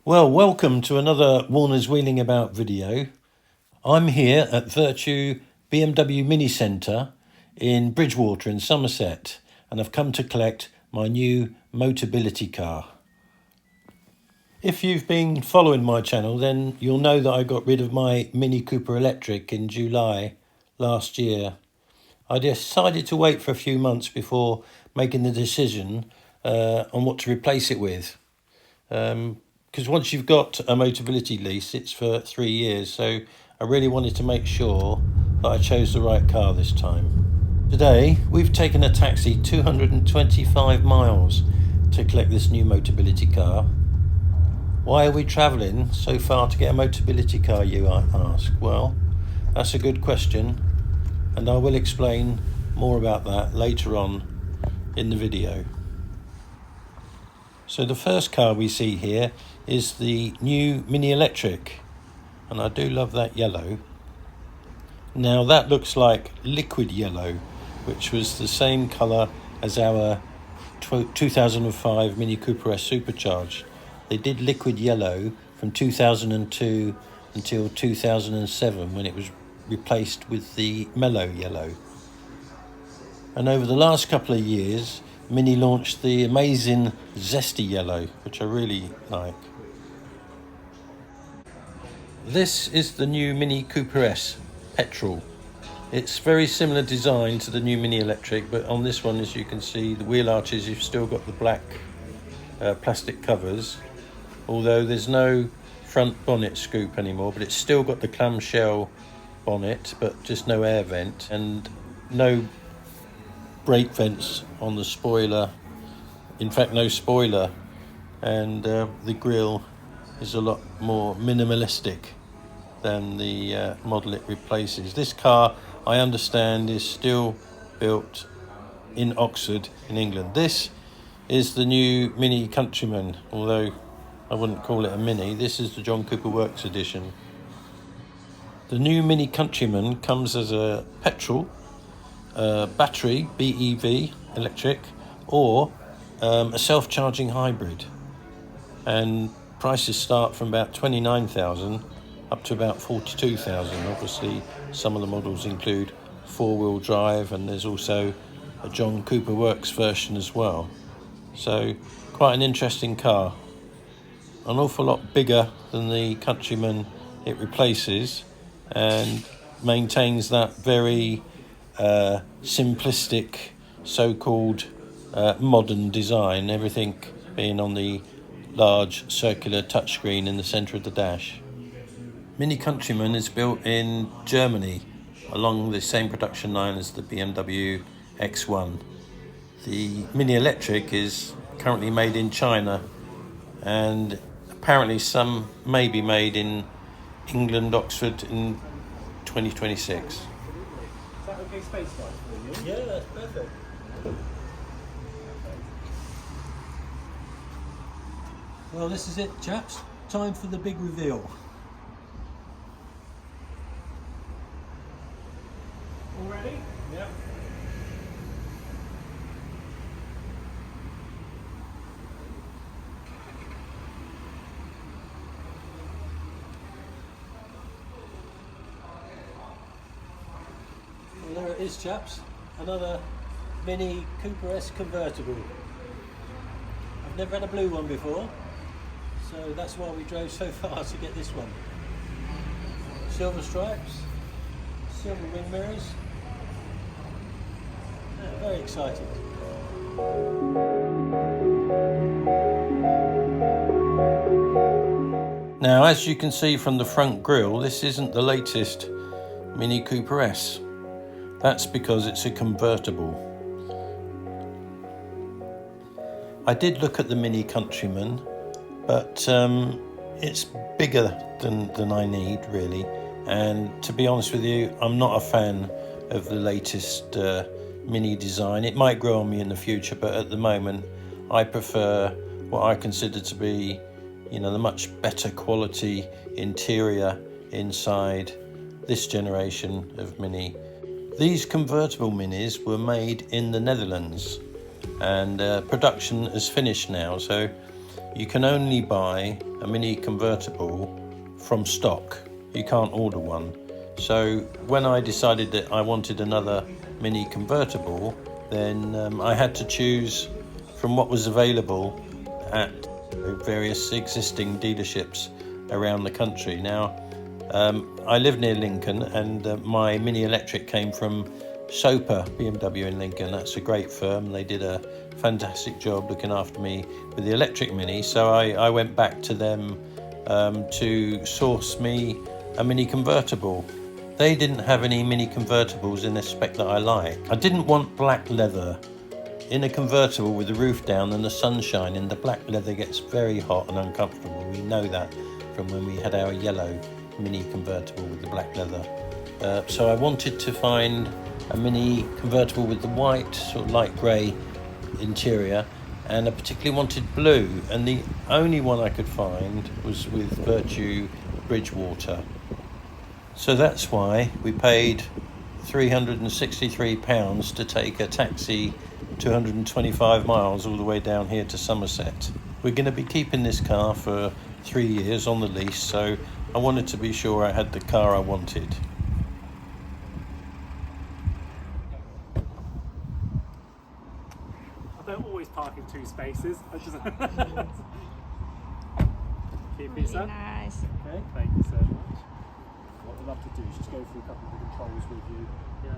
Well, welcome to another Warner's Wheeling About video. I'm here at Vertu BMW Mini Centre in Bridgewater in Somerset, and I've come to collect my new Motability car. If you've been following my channel, then you'll know that I got rid of my Mini Cooper Electric in July last year. I decided to wait for a few months before making the decision on what to replace it with. Because once you've got a Motability lease, it's for 3 years, so I really wanted to make sure that I chose the right car this time. Today we've taken a taxi 225 miles to collect this new Motability car. Why are we travelling so far to get a Motability car, you ask? Well, that's a good question, and I will explain more about that later on in the video. So the first car we see here is the new Mini Electric, and I do love that yellow. Now that looks like liquid yellow, which was the same colour as our 2005 Mini Cooper S Supercharged. They did liquid yellow from 2002 until 2007 when it was replaced with the mellow yellow. And over the last couple of years, Mini launched the amazing zesty yellow, which I really like. This is the new Mini Cooper S petrol. It's very similar design to the new Mini Electric, but on this one, as you can see, the wheel arches, you've still got the black plastic covers, although there's no front bonnet scoop anymore, but it's still got the clamshell bonnet, but just no air vent and no brake vents on the spoiler. In fact, no spoiler, and the grille is a lot more minimalistic than the model it replaces. This car, I understand, is still built in Oxford in England. This is the new Mini Countryman, although I wouldn't call it a Mini. This is the John Cooper Works edition. The new Mini Countryman comes as a petrol, battery, BEV, electric, or a self-charging hybrid. And prices start from about 29,000 up to about 42,000. Obviously, some of the models include four-wheel drive, and there's also a John Cooper Works version as well. So, quite an interesting car. An awful lot bigger than the Countryman it replaces, and maintains that very simplistic, so-called modern design, everything being on the large circular touchscreen in the centre of the dash. Mini Countryman is built in Germany along the same production line as the BMW X1. The Mini Electric is currently made in China, and apparently some may be made in England, Oxford in 2026. Is that okay space-wise for you? Yeah, that's perfect. Well, this is it, chaps. Time for the big reveal. All ready? Yep. Well, there it is, chaps. Another Mini Cooper S convertible. I've never had a blue one before, so that's why we drove so far to get this one. Silver stripes, silver ring mirrors. Yeah, very excited. Now, as you can see from the front grille, this isn't the latest Mini Cooper S. That's because it's a convertible. I did look at the Mini Countryman, but it's bigger than I need, really. And to be honest with you, I'm not a fan of the latest Mini design. It might grow on me in the future, but at the moment, I prefer what I consider to be, the much better quality interior inside this generation of Mini. These convertible Minis were made in the Netherlands, and production is finished now, so you can only buy a Mini Convertible from stock. You can't order one. So when I decided that I wanted another Mini Convertible, then I had to choose from what was available at various existing dealerships around the country. Now, I live near Lincoln, and my Mini Electric came from Soper BMW in Lincoln. That's a great firm. They did a fantastic job looking after me with the electric Mini, so I went back to them to source me a Mini Convertible. They didn't have any Mini Convertibles in the spec that I like. I didn't want black leather. In a convertible with the roof down and the sunshine in, the black leather gets very hot and uncomfortable. We know that from when we had our yellow Mini Convertible with the black leather. So I wanted to find a Mini Convertible with the white, sort of light grey interior, and I particularly wanted blue, and the only one I could find was with Vertu Bridgewater. So that's why we paid £363 to take a taxi 225 miles all the way down here to Somerset. We're going to be keeping this car for 3 years on the lease, so I wanted to be sure I had the car I wanted. I don't always park in 2 spaces. I just keep it, sir. Nice. Okay, thank you so much. What we'd love to do is just go through a couple of the controls with you,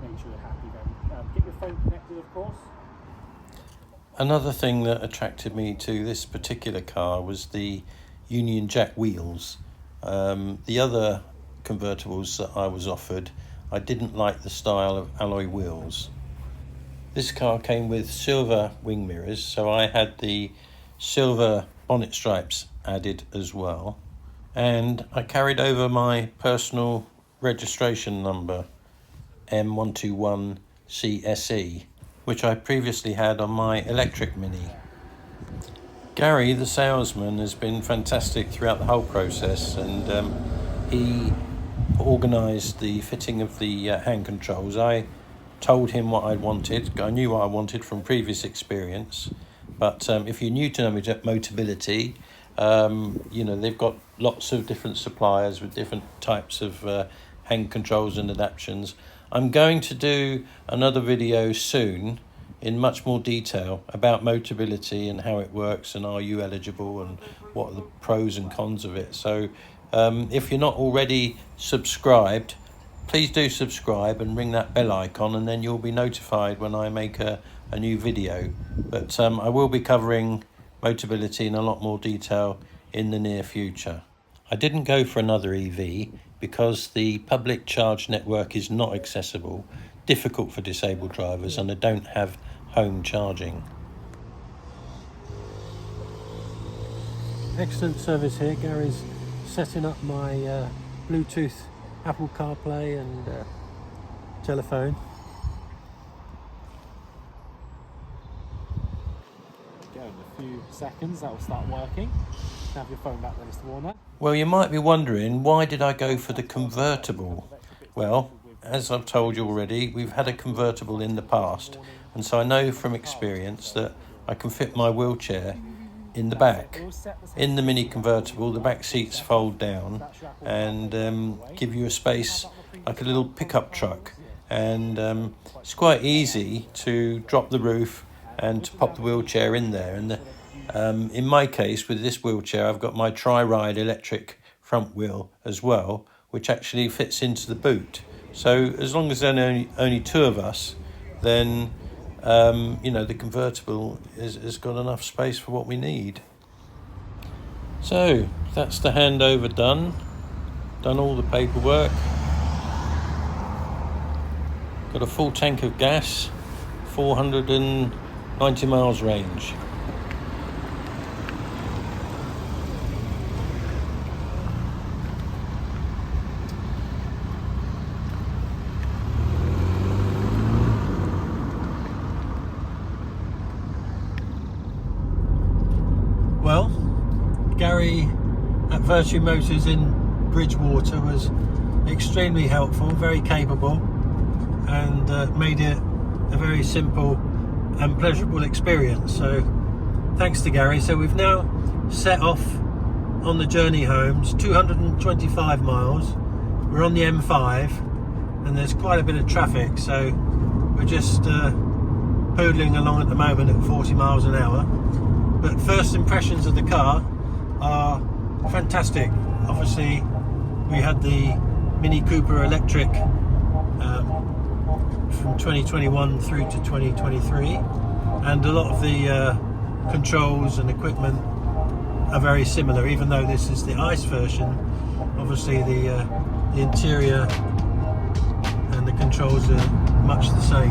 make sure you're happy then. Get your phone connected, of course. Another thing that attracted me to this particular car was the Union Jack wheels. The other convertibles that I was offered, I didn't like the style of alloy wheels. This car came with silver wing mirrors, so I had the silver bonnet stripes added as well. And I carried over my personal registration number, M121CSE, which I previously had on my electric Mini. Gary, the salesman, has been fantastic throughout the whole process, and he organised the fitting of the hand controls. I told him what I wanted. I knew what I wanted from previous experience, but if you're new to Motability, they've got lots of different suppliers with different types of hand controls and adaptions. I'm going to do another video soon in much more detail about Motability and how it works and are you eligible and what are the pros and cons of it. So if you're not already subscribed, please do subscribe and ring that bell icon, and then you'll be notified when I make a new video. But I will be covering Motability in a lot more detail in the near future. I didn't go for another EV because the public charge network is not accessible, difficult for disabled drivers, and I don't have home charging. Excellent service here. Gary's setting up my Bluetooth, Apple CarPlay and telephone. Go in a few seconds, that will start working. Have your phone back there, Mr. Warner. Well, you might be wondering, why did I go for the convertible? Well, as I've told you already, we've had a convertible in the past, and so I know from experience that I can fit my wheelchair in the back. In the Mini Convertible, the back seats fold down and give you a space like a little pickup truck, and it's quite easy to drop the roof and to pop the wheelchair in there. And in my case, with this wheelchair, I've got my tri-ride electric front wheel as well, which actually fits into the boot. So as long as there are only 2 of us, then the convertible has got enough space for what we need. So that's the handover done all the paperwork, got a full tank of gas, 490 miles range. Well, Gary at Vertu Motors in Bridgewater was extremely helpful, very capable, and made it a very simple and pleasurable experience. So thanks to Gary. So we've now set off on the journey home. It's 225 miles. We're on the M5 and there's quite a bit of traffic, so we're just poodling along at the moment at 40 miles an hour. But first impressions of the car are fantastic. Obviously we had the Mini Cooper electric from 2021 through to 2023, and a lot of the controls and equipment are very similar, even though this is the ICE version. Obviously the interior and the controls are much the same.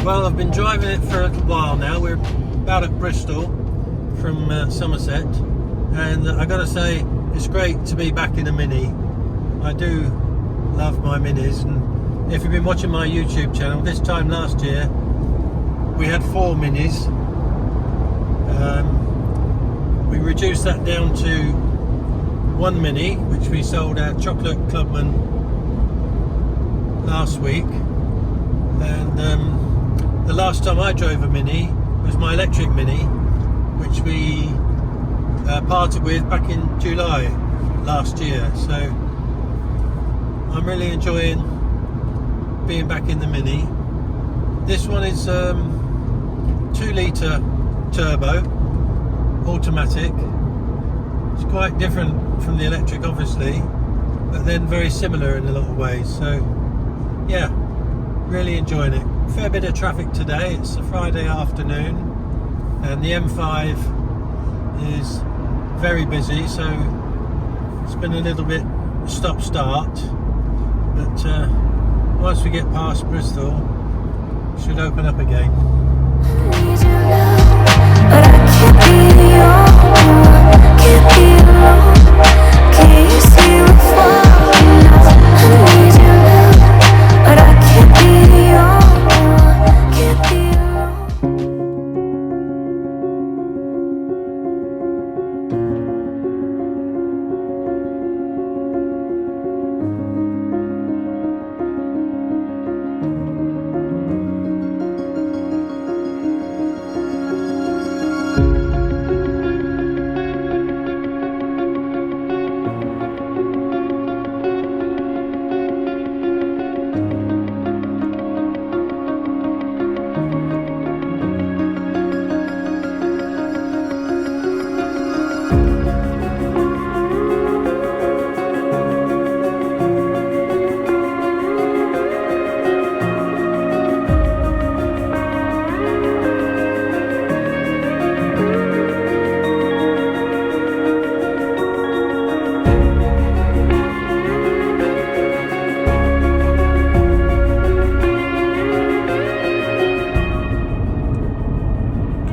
Well, I've been driving it for a little while now. We're about at Bristol from Somerset, and I gotta say it's great to be back in a Mini. I do love my Minis, and if you've been watching my YouTube channel, this time last year we had 4 Minis. We reduced that down to 1 Mini, which we sold at Chocolate Clubman last week, and the last time I drove a Mini was my electric Mini, which we parted with back in July last year. So I'm really enjoying being back in the Mini. This one is 2-litre turbo, automatic. It's quite different from the electric, obviously, but then very similar in a lot of ways. So yeah, really enjoying it. Fair bit of traffic today. It's a Friday afternoon and the M5 is very busy, so it's been a little bit stop-start, but once we get past Bristol it should open up again.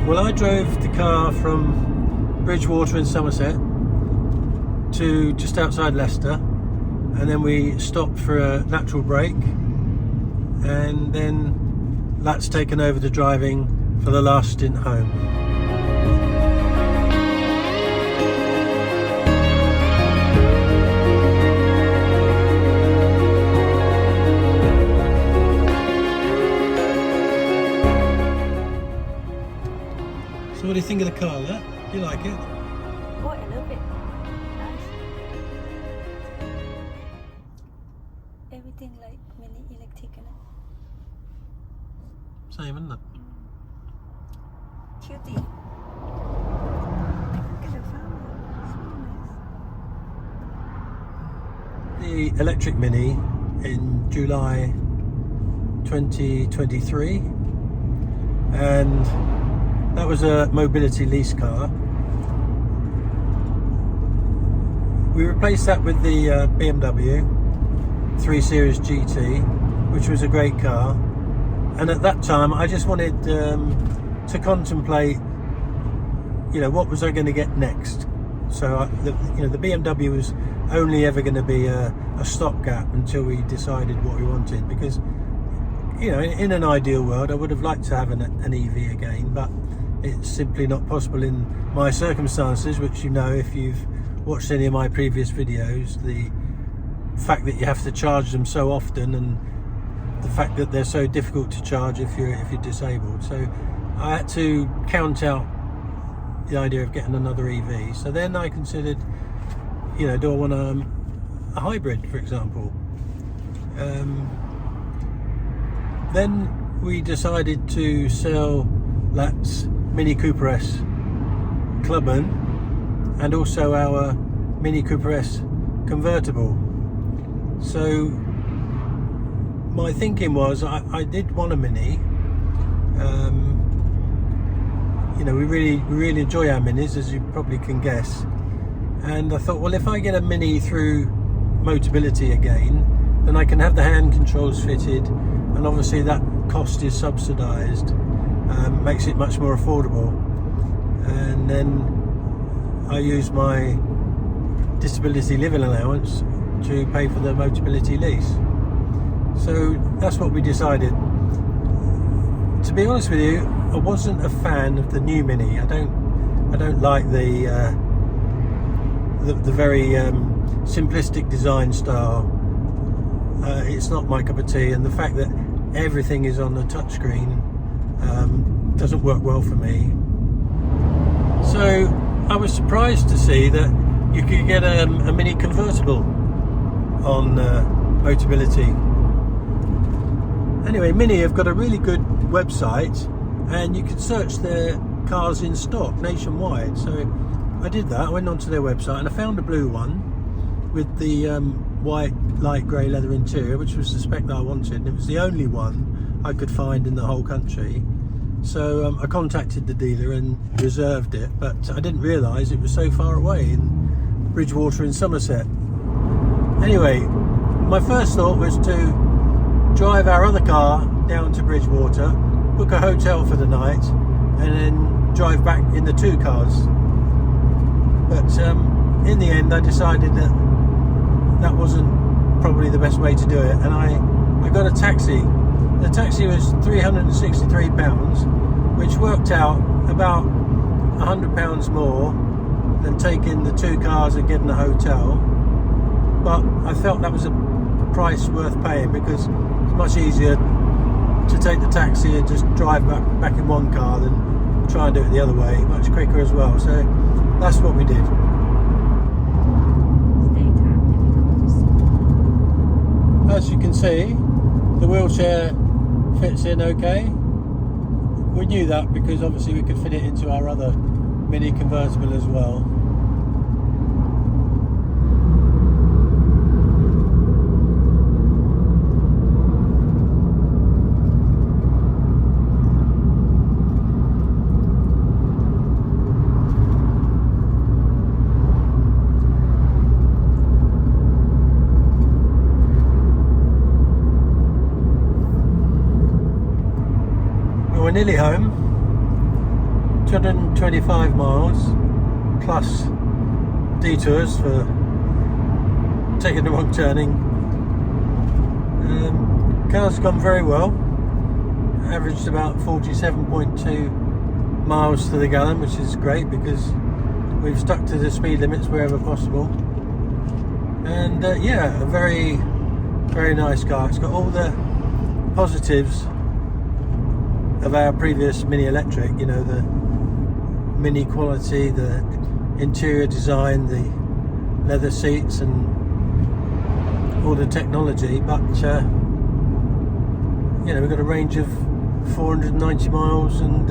Well, I drove the car from Bridgewater in Somerset to just outside Leicester, and then we stopped for a natural break, and then that's taken over the driving for the last stint home. So what do you think of the car there? Do you like it? Oh, I love it. Nice. Everything like Mini electric, isn't it? Same, isn't it? Cutie. Look at the flower. It's really the electric Mini in July 2023, and that was a Motability Lease car. We replaced that with the BMW 3 Series GT, which was a great car, and at that time I just wanted to contemplate, you know, what was I going to get next. So the BMW was only ever going to be a stopgap until we decided what we wanted, because, you know, in an ideal world I would have liked to have an EV again, but it's simply not possible in my circumstances, which, you know, if you've watched any of my previous videos, the fact that you have to charge them so often, and the fact that they're so difficult to charge if you're disabled. So I had to count out the idea of getting another EV. So then I considered, you know, do I want a hybrid, for example? Then we decided to sell that Mini Cooper S Clubman and also our Mini Cooper S Convertible. So my thinking was, I did want a Mini. You know, we really enjoy our Minis, as you probably can guess. And I thought, well, if I get a Mini through Motability again, then I can have the hand controls fitted, and obviously that cost is subsidised, makes it much more affordable. And then I use my disability living allowance to pay for the Motability Lease. So that's what we decided. To be honest with you, I wasn't a fan of the new Mini. I don't like the very simplistic design style. It's not my cup of tea, and the fact that everything is on the touchscreen doesn't work well for me. So I was surprised to see that you could get a Mini Convertible on Motability. Anyway, Mini have got a really good website, and you can search their cars in stock nationwide. So I did that. I went onto their website and I found a blue one with the white light grey leather interior, which was the spec that I wanted, and it was the only one I could find in the whole country. So I contacted the dealer and reserved it, but I didn't realise it was so far away in Bridgewater in Somerset. Anyway, my first thought was to drive our other car down to Bridgewater, book a hotel for the night, and then drive back in the two cars. But in the end I decided that that wasn't probably the best way to do it, and I got a taxi. The taxi was £363, which worked out about £100 more than taking the two cars and getting a hotel. But I felt that was a price worth paying, because it's much easier to take the taxi and just drive back in one car than try and do it the other way. Much quicker as well. So that's what we did. As you can see, the wheelchair fits in okay. We knew that because obviously we could fit it into our other Mini Convertible as well. We're nearly home. 225 miles plus detours for taking the wrong turning. Car's gone very well. Averaged about 47.2 miles to the gallon, which is great because we've stuck to the speed limits wherever possible. And yeah, a very, very nice car. It's got all the positives of our previous Mini Electric, you know, the Mini quality, the interior design, the leather seats and all the technology, but you know, we've got a range of 490 miles and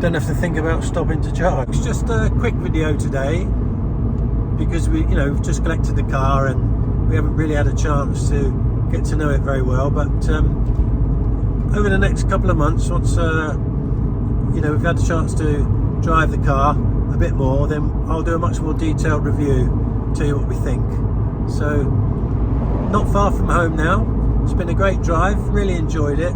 don't have to think about stopping to charge. It's just a quick video today because we've just collected the car and we haven't really had a chance to get to know it very well, but over the next couple of months, once you know, we've had a chance to drive the car a bit more, then I'll do a much more detailed review, tell you what we think. So not far from home now. It's been a great drive, really enjoyed it.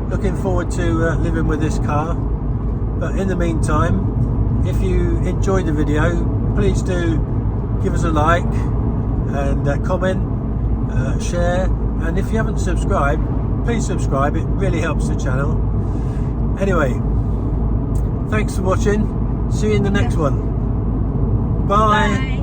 Looking forward to living with this car. But in the meantime, if you enjoyed the video, please do give us a like and comment, share, and if you haven't subscribed, please subscribe. It really helps the channel. Anyway, thanks for watching. See you in the next one. Bye. Bye.